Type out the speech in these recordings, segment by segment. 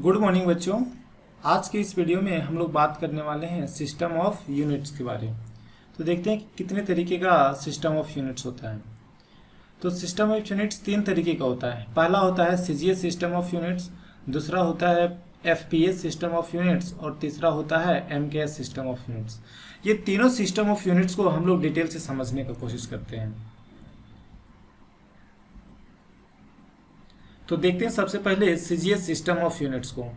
Good morning बच्चों। आज के इस वीडियो में हम लोग बात करने वाले हैं सिस्टम ऑफ यूनिट्स के बारे में। तो देखते हैं कि कितने तरीके का सिस्टम ऑफ यूनिट्स होता है। तो सिस्टम ऑफ यूनिट्स तीन तरीके का होता है। पहला होता है सीजीएस सिस्टम ऑफ यूनिट्स, दूसरा होता है एफपीएस सिस्टम ऑफ यूनिट्स और तीसरा होता है एमकेएस सिस्टम ऑफ यूनिट्स। ये तीनों सिस्टम ऑफ यूनिट्स को हम लोग डिटेल से समझने की कोशिश करते हैं। तो देखते हैं सबसे पहले सीजीएस सिस्टम ऑफ यूनिट्स को।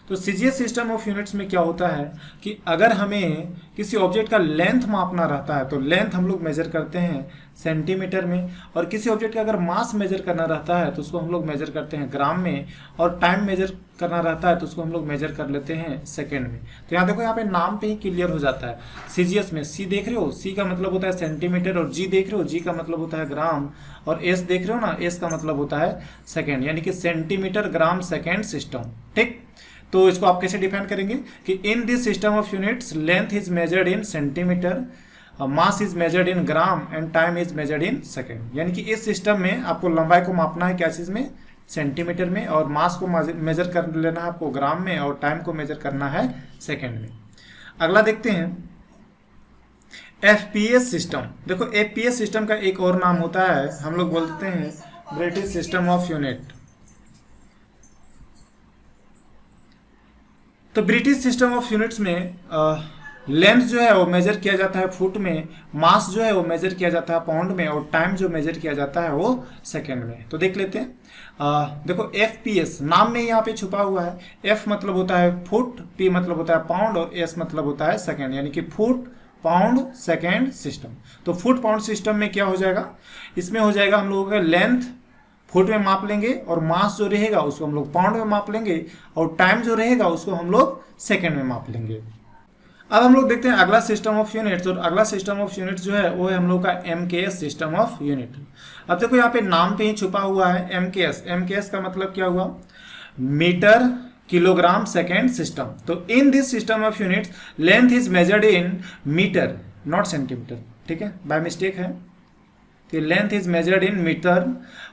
तो सीजीएस सिस्टम ऑफ यूनिट्स में क्या होता है कि अगर हमें किसी ऑब्जेक्ट का लेंथ मापना रहता है तो लेंथ हम लोग मेजर करते हैं सेंटीमीटर में, और किसी ऑब्जेक्ट का अगर मास मेजर करना रहता है तो उसको हम लोग मेजर करते हैं ग्राम में, और टाइम मेजर करना रहता है तो उसको हम लोग मेजर कर लेते हैं सेकेंड में। तो यहाँ देखो, यहाँ पे नाम पे ही क्लियर हो जाता है। सीजीएस में सी देख रहे हो, सी का मतलब होता है सेंटीमीटर, और जी देख रहे हो, जी का मतलब होता है ग्राम, और एस देख रहे हो ना, एस का मतलब होता है सेकेंड, यानी कि सेंटीमीटर ग्राम सेकेंड सिस्टम। ठीक, तो इसको आप कैसे डिफाइन करेंगे कि इन this system of units length is measured in centimetre, mass is measured in gram and time is measured in second. यानी कि इस सिस्टम में आपको लंबाई को मापना है क्या चीज में, सेंटीमीटर में, और मास को मेजर कर लेना है आपको ग्राम में, और टाइम को मेजर करना है सेकेंड में। अगला देखते हैं एफपीएस सिस्टम। देखो एफपीएस सिस्टम का एक और नाम होता है, हम लोग बोलते हैं ब्रिटिश सिस्टम ऑफ यूनिट। तो ब्रिटिश सिस्टम ऑफ यूनिट्स में लेंथ जो है वो मेजर किया जाता है फुट में, मास जो है वो मेजर किया जाता है पाउंड में, और टाइम जो मेजर किया जाता है वो सेकेंड में। तो देख लेते हैं। देखो एफपीएस नाम में यहाँ पे छुपा हुआ है। एफ मतलब होता है फुट, पी मतलब होता है पाउंड, और एस मतलब होता है सेकेंड, यानी कि फुट पाउंड सेकेंड सिस्टम। तो फुट पाउंड सिस्टम में क्या हो जाएगा, इसमें हो जाएगा हम लोगों का लेंथ फुट में माप लेंगे, और मास जो रहेगा उसको हम लोग पाउंड में माप लेंगे, और टाइम जो रहेगा उसको हम लोग सेकेंड में माप लेंगे। अब हम लोग देखते हैं अगला सिस्टम ऑफ यूनिट्स, और अगला सिस्टम ऑफ यूनिट्स जो है वो है हम लोग का एमकेएस सिस्टम ऑफ यूनिट। अब देखो यहाँ पे नाम पे ही छुपा हुआ है एमकेएस। एमकेएस का मतलब क्या हुआ, मीटर किलोग्राम सेकेंड सिस्टम। तो in this system of units length is measured in metre not centimetre. ठीक है, बाय मिस्टेक है। तो length is measured in metre,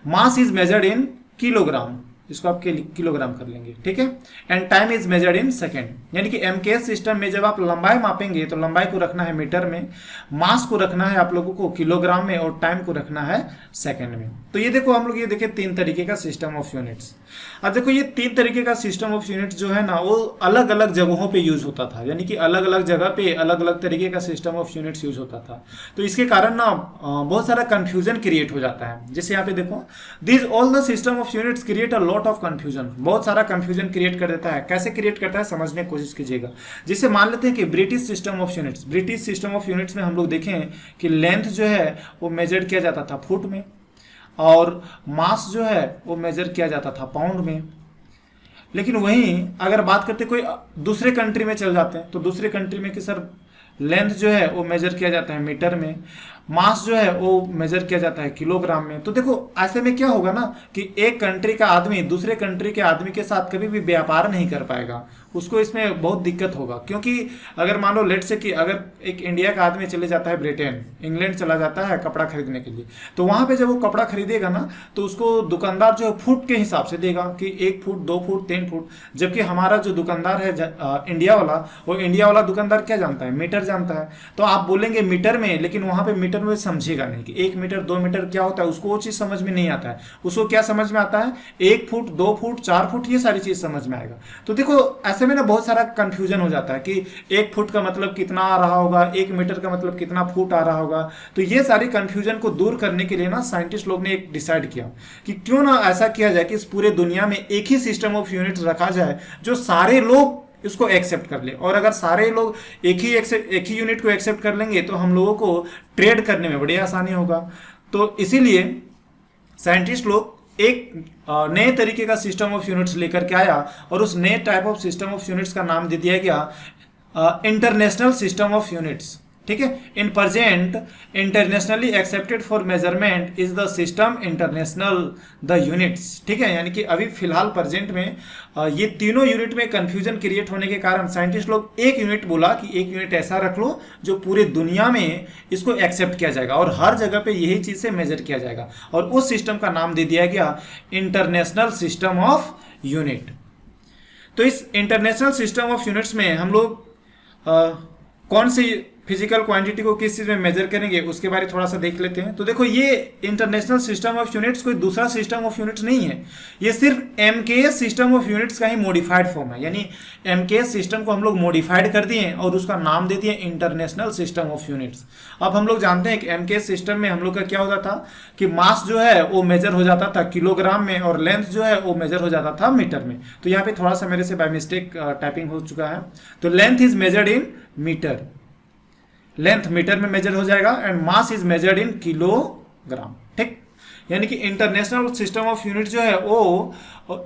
mass is measured in kilogram, इसको आप किलोग्राम कर लेंगे। ठीक है, and time is measured in second. यानी कि एमकेएस सिस्टम में जब आप लंबाई मापेंगे तो लंबाई को रखना है मीटर में, मास को रखना है आप लोगों को किलोग्राम में, और टाइम को रखना है सेकेंड में। तो ये देखो हम लोग ये देखे तीन तरीके का सिस्टम ऑफ यूनिट्स। अब देखो ये तीन तरीके का सिस्टम ऑफ यूनिट्स जो है ना वो अलग अलग जगहों पे यूज होता था, यानी कि अलग अलग जगह पे अलग अलग तरीके का सिस्टम ऑफ यूनिट्स यूज होता था। तो इसके कारण ना बहुत सारा कंफ्यूजन क्रिएट हो जाता है। जैसे यहाँ पे देखो, this all the system of units create a lot of confusion. बहुत सारा कंफ्यूजन क्रिएट कर देता है। कैसे क्रिएट करता है समझने की कोशिश कीजिएगा। जैसे मान लेते हैं कि British system of units, British system of units में हम लोग देखें कि लेंथ जो है वो मेजर किया जाता था फुट में, और मास जो है वो मेजर किया जाता था पाउंड में। लेकिन वहीं अगर बात करते कोई दूसरे कंट्री में चल जाते हैं तो दूसरे कंट्री में कि सर लेंथ जो है वो मेजर किया जाता है मीटर में, मास जो है वो मेजर किया जाता है किलोग्राम में। तो देखो ऐसे में क्या होगा ना कि एक कंट्री का आदमी दूसरे कंट्री के आदमी के साथ कभी भी व्यापार नहीं कर पाएगा, उसको इसमें बहुत दिक्कत होगा। क्योंकि अगर मान लो लेट से कि अगर एक इंडिया का आदमी चले जाता है ब्रिटेन, इंग्लैंड चला जाता है कपड़ा खरीदने के लिए, तो वहाँ पे जब वो कपड़ा खरीदेगा ना तो उसको दुकानदार जो है फुट के हिसाब से देगा कि 1 फुट 2 फुट 3 फुट। जबकि हमारा जो दुकानदार है इंडिया वाला, वो इंडिया वाला दुकानदार क्या जानता है, मीटर जानता है। तो आप बोलेंगे मीटर में, लेकिन वहाँ पे मीटर में समझेगा नहीं कि 1 मीटर 2 मीटर क्या होता है, उसको वो चीज समझ में नहीं आता है। उसको क्या समझ में आता है, 1 फुट 2 फुट 4 फुट, ये सारी चीज समझ में आएगा। तो देखो ऐसे में ना बहुत सारा कंफ्यूजन हो जाता है कि 1 फुट का मतलब कितना आ रहा होगा, 1 मीटर का मतलब कितना फुट आ रहा होगा। तो ये सारी कंफ्यूजन को दूर करने के लिए ना साइंटिस्ट लोग ने एक डिसाइड किया कि क्यों ना ऐसा किया जाए कि इस पूरे दुनिया में एक ही सिस्टम ऑफ यूनिट्स रखा जाए जो सारे लोग इसको एक्सेप्ट कर ले। और अगर सारे लोग एक ही यूनिट को एक्सेप्ट कर लेंगे तो हम लोगों को ट्रेड करने में बड़ी आसानी होगा। तो इसीलिए साइंटिस्ट लोग एक नए तरीके का सिस्टम ऑफ यूनिट्स लेकर के आया, और उस नए type of system of units का नाम दे दिया गया इंटरनेशनल सिस्टम ऑफ यूनिट्स। ठीक है, in present internationally accepted for measurement is the system international the units. ठीक है, यानी कि अभी फिलहाल प्रेजेंट में ये तीनों यूनिट में कंफ्यूजन क्रिएट होने के कारण साइंटिस्ट लोग एक यूनिट बोला कि एक यूनिट ऐसा रख लो जो पूरे दुनिया में इसको एक्सेप्ट किया जाएगा और हर जगह पे यही चीज से मेजर किया जाएगा, और उस सिस्टम का नाम दे दिया गया इंटरनेशनल सिस्टम ऑफ यूनिट। तो इस इंटरनेशनल सिस्टम ऑफ यूनिट्स में हम लोग कौन सी फिजिकल क्वांटिटी को किस चीज़ में मेजर करेंगे उसके बारे में थोड़ा सा देख लेते हैं। तो देखो, ये इंटरनेशनल सिस्टम ऑफ यूनिट्स कोई दूसरा सिस्टम ऑफ यूनिट्स नहीं है, ये सिर्फ एमकेएस सिस्टम ऑफ यूनिट्स का ही मॉडिफाइड फॉर्म है। यानी एमकेएस सिस्टम को हम लोग मॉडिफाइड कर दिए और उसका नाम दे दिए इंटरनेशनल सिस्टम ऑफ यूनिट्स। अब हम लोग जानते हैं कि एमकेएस सिस्टम में हम लोग का क्या होता था कि मास जो है वो मेजर हो जाता था किलोग्राम में और लेंथ जो है वो मेजर हो जाता था मीटर में। तो यहाँ पे थोड़ा सा मेरे से बाय मिस्टेक टाइपिंग हो चुका है। तो length is measured in metre, length metre में मेजर हो जाएगा and mass is measured in kilogram. ठीक, यानी कि इंटरनेशनल सिस्टम ऑफ यूनिट जो है वो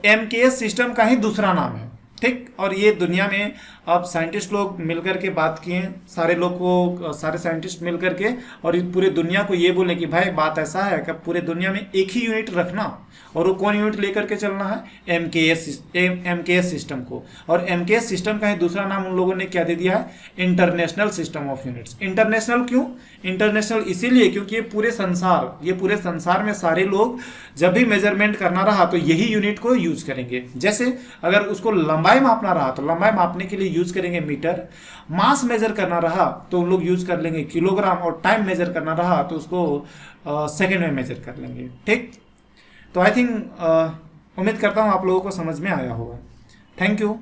एमकेएस सिस्टम का ही दूसरा नाम है। ठीक, और ये दुनिया में अब साइंटिस्ट लोग मिलकर के बात किए, सारे लोग को, सारे साइंटिस्ट मिलकर के, और पूरे दुनिया को ये बोले कि भाई बात ऐसा है कि पूरे दुनिया में एक ही यूनिट रखना, और वो कौन यूनिट लेकर के चलना है, एमकेएस सिस्टम को। और एमकेएस सिस्टम का ही दूसरा नाम उन लोगों ने क्या दे दिया है, international system of units. International क्यों, इंटरनेशनल इसीलिए क्योंकि ये पूरे संसार में सारे लोग जब भी मेजरमेंट करना रहा तो यही यूनिट को यूज करेंगे। जैसे अगर उसको लंबाई मापना रहा तो लंबाई मापने के लिए यूज करेंगे मीटर, मास मेजर करना रहा तो उन लोग यूज कर लेंगे किलोग्राम, और टाइम मेजर करना रहा तो उसको सेकेंड में मेजर कर लेंगे। ठीक, तो आई थिंक उम्मीद करता हूँ आप लोगों को समझ में आया होगा। Thank you.